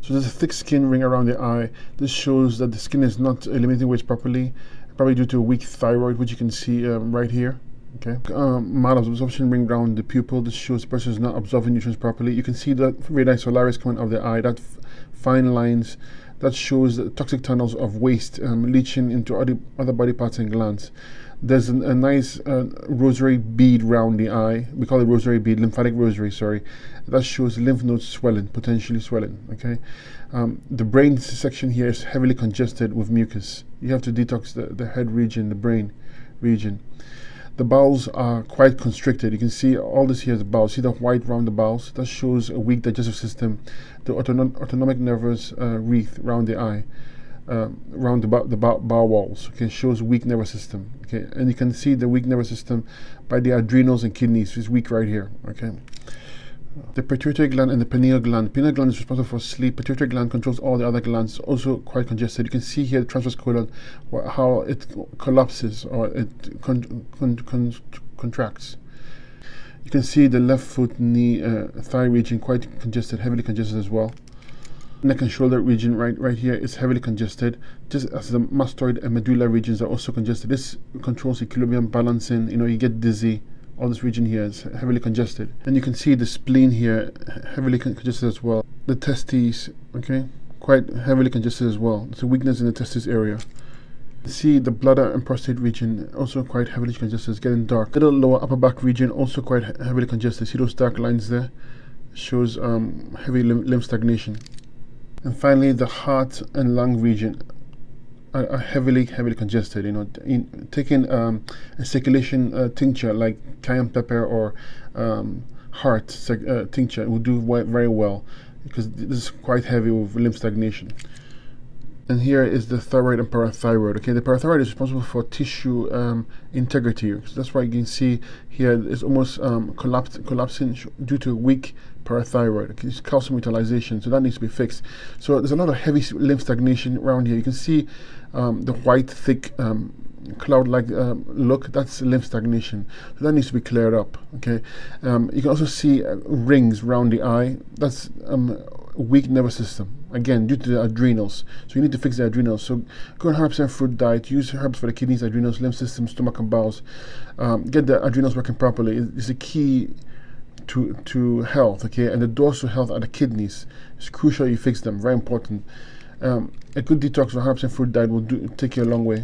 So there's a thick skin ring around the eye. This shows that the skin is not eliminating waste properly, probably due to a weak thyroid, which you can see right here. Okay, malabsorption ring around the pupil. This shows the person is not absorbing nutrients properly. You can see that radii solaris coming out of the eye, that fine lines, that shows the toxic tunnels of waste leaching into other body parts and glands. There's a nice rosary bead around the eye. We call it rosary bead, lymphatic rosary, sorry. That shows lymph nodes swelling, potentially swelling, okay? The brain section here is heavily congested with mucus. You have to detox the head region, the brain region. The bowels are quite constricted. You can see all this here is the bowels. See the white around the bowels? That shows a weak digestive system. The autonomic nervous wreath around the eye, around the bowel walls. Okay, shows weak nervous system. Okay, and you can see the weak nervous system by the adrenals and kidneys. It's weak right here. Okay. The pituitary gland and the pineal gland. Pineal gland is responsible for sleep. Pituitary gland controls all the other glands, also quite congested. You can see here the transverse colon, how it collapses or it contracts. You can see the left foot, knee, thigh region quite congested, heavily congested as well. Neck and shoulder region right here is heavily congested, just as the mastoid and medulla regions are also congested. This controls equilibrium, balancing. You get dizzy. All this region here is heavily congested, and you can see the spleen here heavily congested as well. The testes, okay, quite heavily congested as well. There's a weakness in the testes area. See the bladder and prostate region also quite heavily congested. It's getting dark. Little lower upper back region also quite heavily congested. See those dark lines there? Shows heavy lymph stagnation. And finally, the heart and lung region are heavily congested. Taking a circulation tincture like cayenne pepper or heart tincture will do very well, because this is quite heavy with lymph stagnation. And here is the thyroid and parathyroid. Okay, the parathyroid is responsible for tissue integrity. So that's why you can see here it's almost collapsing due to weak parathyroid. Okay, it's calcium utilization, so that needs to be fixed. So there's a lot of heavy lymph stagnation around here. You can see the white, thick, cloud-like look. That's lymph stagnation. So that needs to be cleared up. Okay, you can also see rings around the eye. That's weak nervous system, again due to the adrenals. So you need to fix the adrenals. So go on 100% fruit diet, use herbs for the kidneys, adrenals, lymph system, stomach and bowels. Get the adrenals working properly. It's a key to health, okay? And the doors to health are the kidneys. It's crucial you fix them, very important. A good detox of 100% fruit diet will take you a long way.